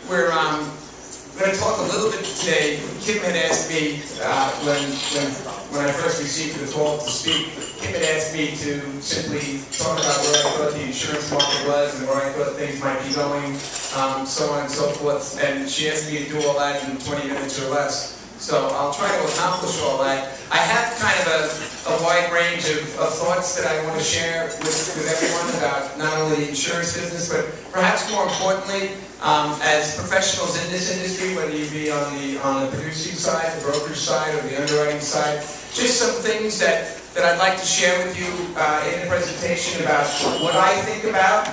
we're going to talk a little bit today. Kim had asked me when I first received the call to speak. Kim had asked me to simply talk about where I thought the insurance market was and where I thought things might be going, so on and so forth. And she asked me to do all that in 20 minutes or less. So I'll try to accomplish all that. I have kind of a wide range of thoughts that I want to share with everyone about not only the insurance business, but perhaps more importantly, as professionals in this industry, whether you be on the producing side, the brokerage side, or the underwriting side, just some things that I'd like to share with you in the presentation about what I think about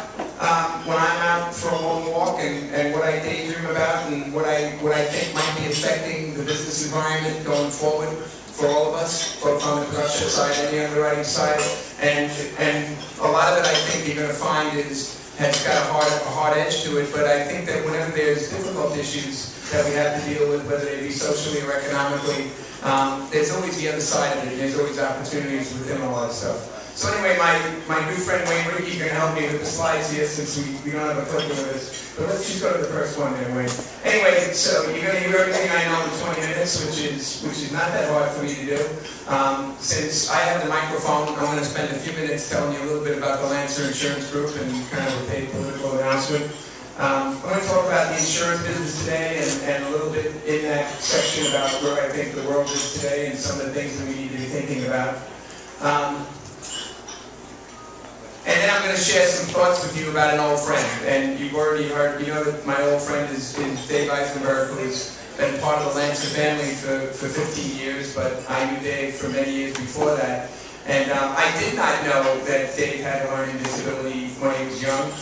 when I'm out for a long walk, and what I daydream about, and what I think might be affecting the business environment going forward for all of us, both on the production side and the underwriting side. And a lot of it, I think, you're going to find has got a hard edge to it, but I think that whenever there's difficult issues that we have to deal with, whether they be socially or economically, there's always the other side of it, and there's always opportunities within all that stuff. So anyway, my new friend Wayne Rickey is going to help me with the slides here, since we don't have a clicker with us. But let's just go to the first one there, Wayne. Anyway, so you're going to hear everything I know in 20 minutes, which is not that hard for me to do. Since I have the microphone, I'm going to spend a few minutes telling you a little bit about the Lancer Insurance Group and kind of a paid political announcement. I'm going to talk about the insurance business today, and a little bit in that section about where I think the world is today and some of the things that we need to be thinking about. And then I'm going to share some thoughts with you about an old friend. And you've already heard, you know that my old friend is Dave Eisenberg, who's been part of the Lancer family for 15 years, but I knew Dave for many years before that. And I did not know that Dave had a learning disability when he was young.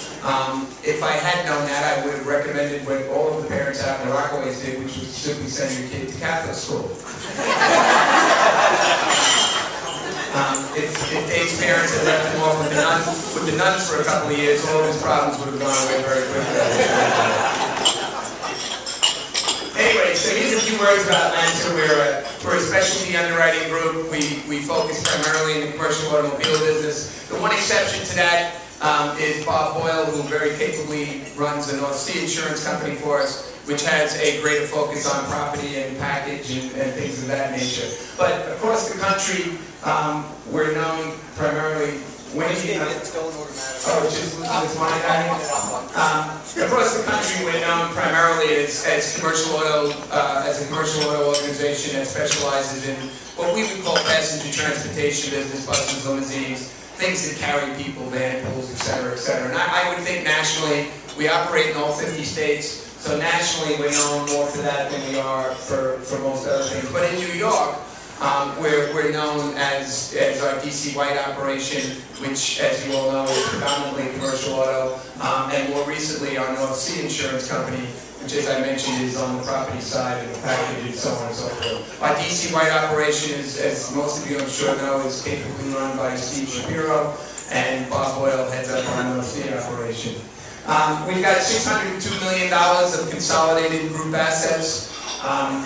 If I had known that, I would have recommended what all of the parents out in the Rockaways did, which was simply send your kid to Catholic school. If Dave's parents had left him off with the nuns for a couple of years, all of his problems would have gone away very quickly. Anyway, so here's a few words about Lancer. We're a specialty underwriting group. We focus primarily in the commercial automobile business. The one exception to that is Bob Boyle, who very capably runs the North Sea Insurance Company for us, which has a greater focus on property and package and things of that nature. But across the country, we're known primarily. It's going automatically. Oh, it's just losing its mind on it. Across the country, we're known primarily as a commercial auto organization that specializes in what we would call passenger transportation business, buses, limousines, things that carry people, van pools, et cetera, et cetera. And I would think nationally, we operate in all 50 states. So nationally, we're known more for that than we are for most other things. But in New York, we're known as our DC White operation, which, as you all know, is predominantly commercial auto, and more recently our North Sea Insurance Company, which, as I mentioned, is on the property side and the package and so on and so forth. Our DC White operation, as most of you I'm sure know, is capably run by Steve Shapiro, and Bob Boyle heads up our North Sea operation. We've got $602 million of consolidated group assets.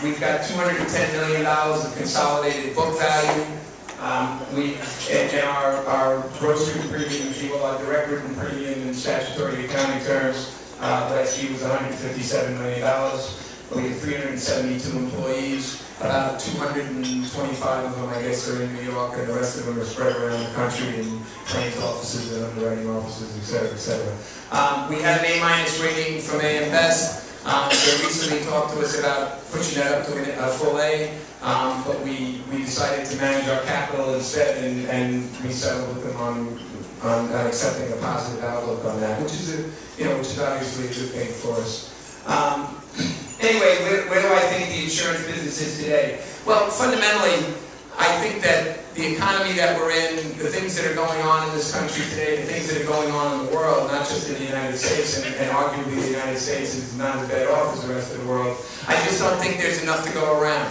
We've got $210 million of consolidated book value. And our gross written premium, if you will, our direct written premium in statutory accounting terms, last year was $157 million. We have 372 employees. About 225 of them, I guess, are in New York, and the rest of them are spread around the country in claims offices and underwriting offices, et cetera, et cetera. We have an A- rating from AM Best. They recently talked to us about pushing that up to a full A, but we decided to manage our capital instead, and we settled with them on accepting a positive outlook on that, which is obviously a good thing for us. Anyway, where do I think the insurance business is today? Well, fundamentally, I think that the economy that we're in, the things that are going on in this country today, the things that are going on in the world, not just in the United States, and arguably the United States is not as bad off as the rest of the world, I just don't think there's enough to go around.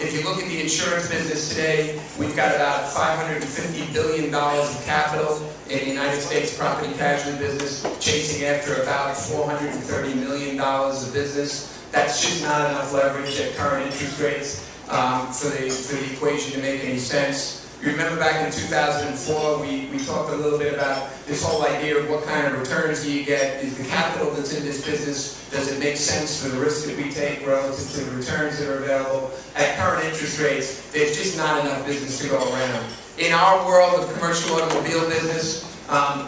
If you look at the insurance business today, we've got about $550 billion of capital in the United States property casualty business, chasing after about $430 million of business. That's just not enough leverage at current interest rates for the equation to make any sense. You remember back in 2004, we talked a little bit about this whole idea of what kind of returns do you get? Is the capital that's in this business, does it make sense for the risk that we take relative to the returns that are available? At current interest rates, there's just not enough business to go around. In our world of commercial automobile business,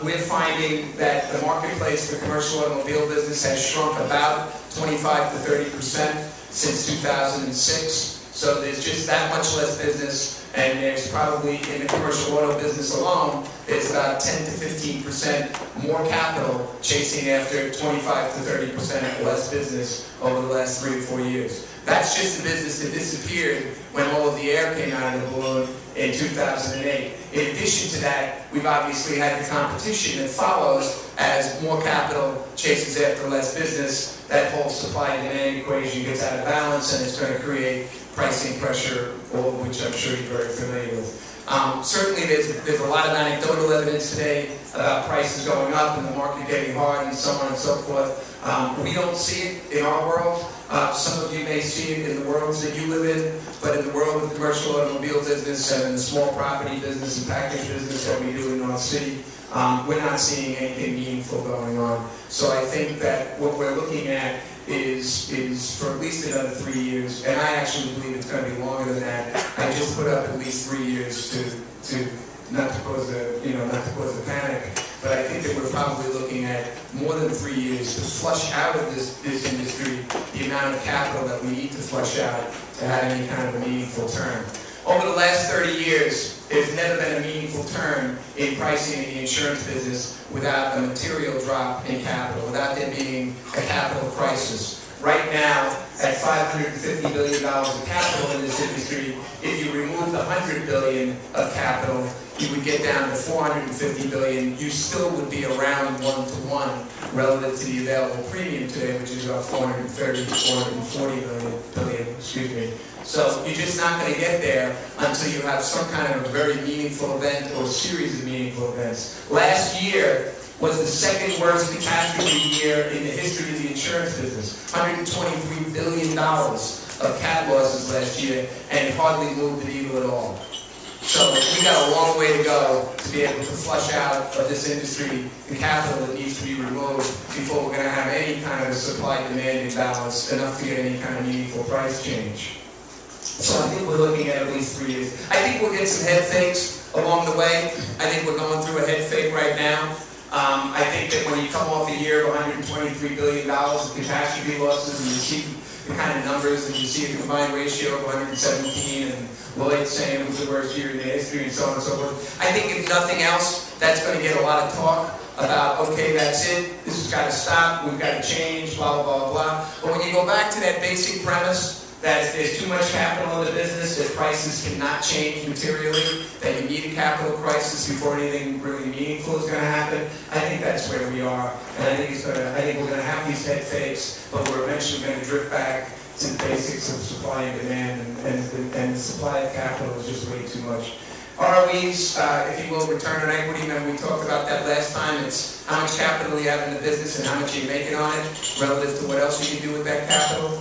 we're finding that the marketplace for commercial automobile business has shrunk about 25 to 30% since 2006. So there's just that much less business, and there's probably, in the commercial auto business alone, there's about 10 to 15% more capital chasing after 25 to 30% less business over the last 3 or 4 years. That's just the business that disappeared when all of the air came out of the balloon in 2008. In addition to that, we've obviously had the competition that follows as more capital chases after less business. That whole supply and demand equation gets out of balance, and it's going to create pricing pressure, all of which I'm sure you're very familiar with. Certainly there's a lot of anecdotal evidence today about prices going up and the market getting hard and so on and so forth. We don't see it in our world. Some of you may see it in the worlds that you live in, but in the world of the commercial automobile business and in the small property business and package business that we do in North City, we're not seeing anything meaningful going on. So I think that what we're looking at is for at least another 3 years, and I actually believe it's going to be longer than that. I just put up at least 3 years to not to cause a panic, but I think that we're probably looking at more than 3 years to flush out of this industry the amount of capital that we need to flush out to have any kind of a meaningful turn. Over the last 30 years, there's never been a meaningful turn in pricing in the insurance business without a material drop in capital, without there being a capital crisis. Right now, at $550 billion of capital in this industry, if you remove the $100 billion of capital, you would get down to $450 billion. You still would be around 1-to-1 relative to the available premium today, which is about $430 to $440 billion. Excuse me. So you're just not going to get there until you have some kind of a very meaningful event or series of meaningful events. Last year was the second worst catastrophe year in the history of the insurance business. $123 billion of cat losses last year, and it hardly moved the needle at all. So we got a long way to go to be able to flush out of this industry the capital that needs to be removed before we're going to have any kind of a supply-demand imbalance enough to get any kind of meaningful price change. So I think we're looking at least 3 years. I think we'll get some head fakes along the way. I think we're going through a head fake right now. I think that when you come off a year of $123 billion of catastrophe losses and you see the kind of numbers, and you see a combined ratio of 117 and Lloyd saying it was the worst year in the history and so on and so forth, I think if nothing else, that's going to get a lot of talk about, okay, that's it, this has got to stop, we've got to change, blah, blah, blah, blah. But when you go back to that basic premise that if there's too much capital in the business, that prices cannot change materially, that you need a capital crisis before anything really meaningful is going to happen, I think that's where we are. And I think we're going to have these head fakes, but we're eventually going to drift back to the basics of supply and demand, and the supply of capital is just way too much. ROEs, if you will, return on equity, remember we talked about that last time. It's how much capital you have in the business and how much you're making on it relative to what else you can do with that capital.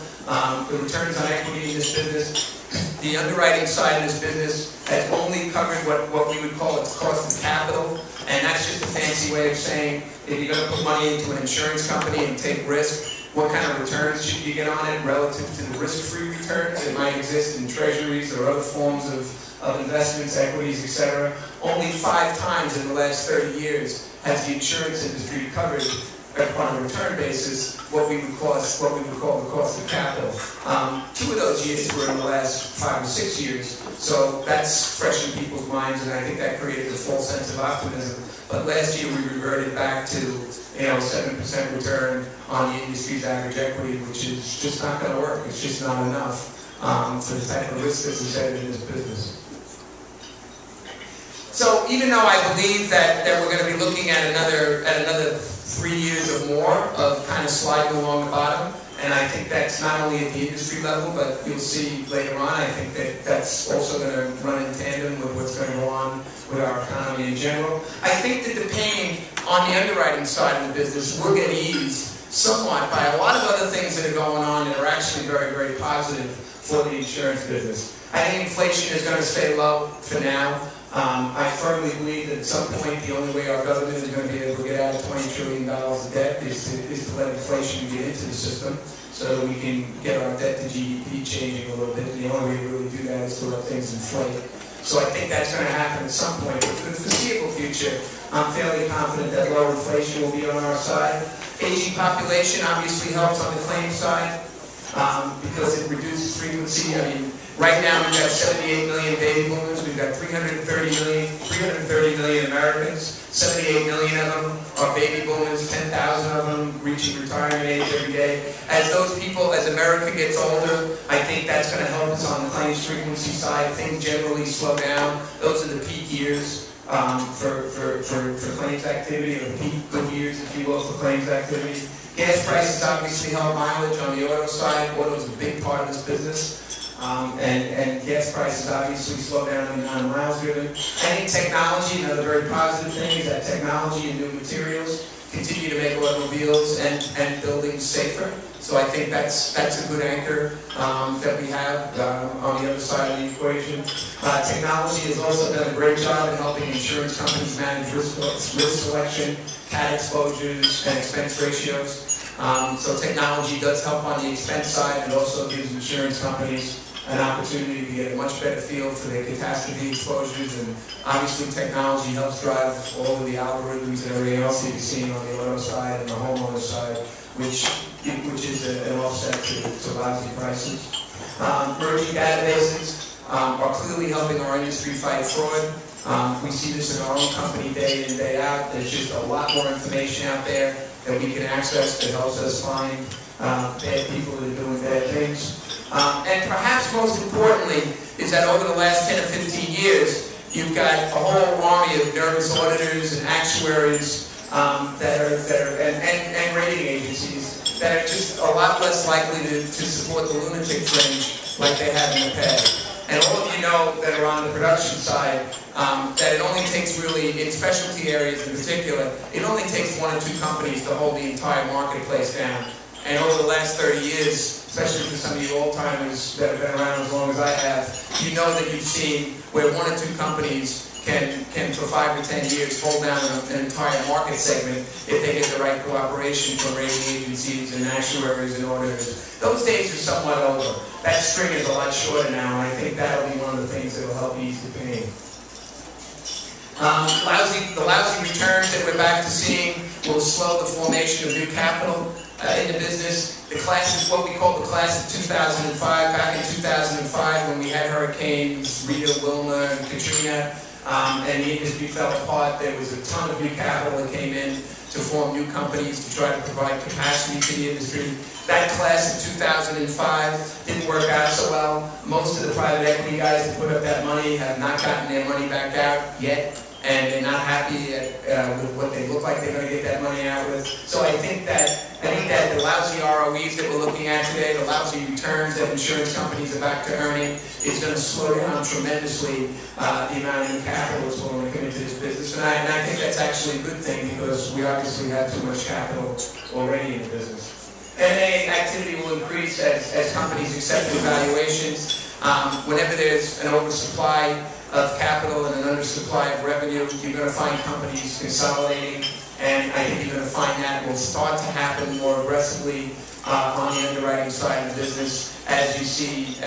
The returns on equity in this business, the underwriting side of this business has only covered what we would call its cost of capital, and that's just a fancy way of saying if you're going to put money into an insurance company and take risk, what kind of returns should you get on it relative to the risk-free returns that might exist in treasuries or other forms of investments, equities, etc. Only 5 times in the last 30 years has the insurance industry covered on a return basis what we would call the cost of capital. 2 of those years were in the last 5 or 6 years, so that's fresh in people's minds, and I think that created a false sense of optimism. But last year we reverted back to 7% return on the industry's average equity, which is just not going to work. It's just not enough for the type of risk that's embedded in this business. So even though I believe that we're going to be looking at another 3 years or more of kind of sliding along the bottom, and I think that's not only at the industry level, but you'll see later on, I think that that's also going to run in tandem with what's going to go on with our economy in general. I think that the pain on the underwriting side of the business will get eased somewhat by a lot of other things that are going on that are actually very, very positive for the insurance business. I think inflation is going to stay low for now. I firmly believe that at some point the only way our government is going to be able to get out of $20 trillion of debt is to let inflation get into the system so that we can get our debt to GDP changing a little bit. The only way to really do that is to let things inflate. So I think that's going to happen at some point. But for the foreseeable future, I'm fairly confident that low inflation will be on our side. Aging population obviously helps on the claim side because it reduces frequency. I mean, right now we've got 78 million baby boomers. We've got 330 million Americans. 78 million of them are baby boomers. 10,000 of them reaching retirement age every day. As those people, as America gets older, I think that's going to help us on the claims frequency side. Things generally slow down. Those are the peak years for claims activity, or peak good years, if you will, for claims activity. Gas prices obviously help mileage on the auto side. Auto is a big part of this business. And gas prices obviously slow down the amount of miles driven. I think technology, another very positive thing, is that technology and new materials continue to make automobiles and buildings safer. So I think that's a good anchor that we have on the other side of the equation. Technology has also done a great job in helping insurance companies manage risk selection, cat exposures, and expense ratios. So technology does help on the expense side, and also gives insurance companies an opportunity to get a much better feel for their catastrophe exposures. And obviously technology helps drive all of the algorithms and everything else that you're seeing on the auto side and the homeowner side, which is an offset to lousy prices. Merging databases are clearly helping our industry fight fraud. We see this in our own company day in, day out. There's just a lot more information out there that we can access that helps us find bad people that are doing bad things. And perhaps most importantly is that over the last 10 or 15 years, you've got a whole army of nervous auditors and actuaries and rating agencies that are just a lot less likely to support the lunatic fringe like they have in the past. And all of you know that are on the production side, that it only takes really, in specialty areas in particular, it only takes 1 or 2 companies to hold the entire marketplace down. And over the last 30 years, especially for some of you old-timers that have been around as long as I have, you know that you've seen where 1 or 2 companies can for 5 or 10 years hold down an entire market segment if they get the right cooperation from rating agencies and actuaries and auditors. Those days are somewhat over. That string is a lot shorter now, and I think that'll be one of the things that will help ease the pain. The lousy returns that we're back to seeing will slow the formation of new capital in the business. The class is what we call the class of 2005. Back in 2005, when we had hurricanes Rita, Wilma, and Katrina, and the industry fell apart, there was a ton of new capital that came in to form new companies to try to provide capacity to the industry. That class of 2005 didn't work out so well. Most of the private equity guys that put up that money have not gotten their money back out yet, and they're not happy with what they look like they're going to get that money out with. So I think that the lousy ROEs that we're looking at today, the lousy returns that insurance companies are back to earning, is going to slow down tremendously the amount of new capital that's willing to come into this business. And I think that's actually a good thing, because we obviously have too much capital already in the business. M&A activity will increase as companies accept new valuations. Whenever there's an oversupply of capital and an undersupply of revenue, you're going to find companies consolidating, and I think you're going to find that will start to happen more aggressively on the underwriting side of the business as you see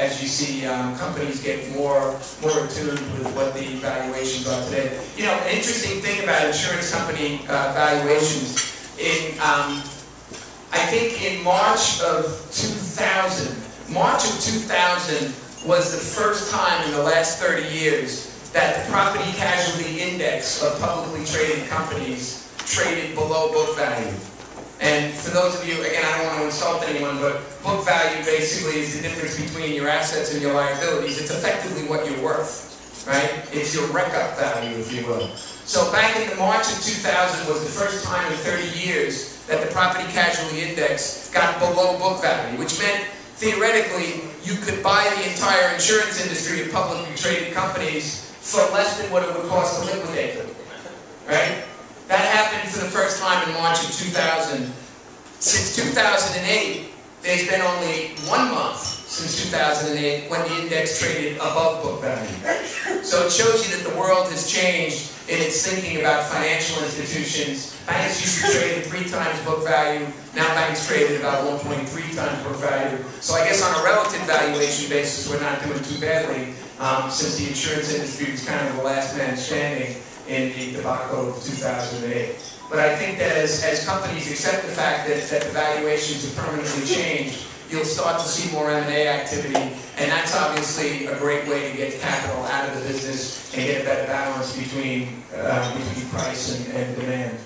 companies get more attuned with what the valuations are today. You know, an interesting thing about insurance company valuations, I think in March of 2000 was the first time in the last 30 years that the property casualty index of publicly traded companies traded below book value. And for those of you, again, I don't want to insult anyone, but book value basically is the difference between your assets and your liabilities. It's effectively what you're worth, right? It's your rec-up value, if you will. So back in the March of 2000 was the first time in 30 years that the property casualty index got below book value, which meant theoretically you could buy the entire insurance industry of publicly traded companies for less than what it would cost to liquidate them, right? That happened for the first time in March of 2000. Since 2008, there's been only 1 month since 2008 when the index traded above book value. So it shows you that the world has changed in its thinking about financial institutions. Banks used to trade at 3 times book value. Now banks trade at about 1.3 times book value. So I guess on a relative valuation basis, we're not doing too badly since the insurance industry was kind of the last man standing in the debacle of 2008. But I think that as companies accept the fact that the valuations have permanently changed, you'll start to see more M&A activity, and that's obviously a great way to get capital out of the business and get a better balance between price and demand.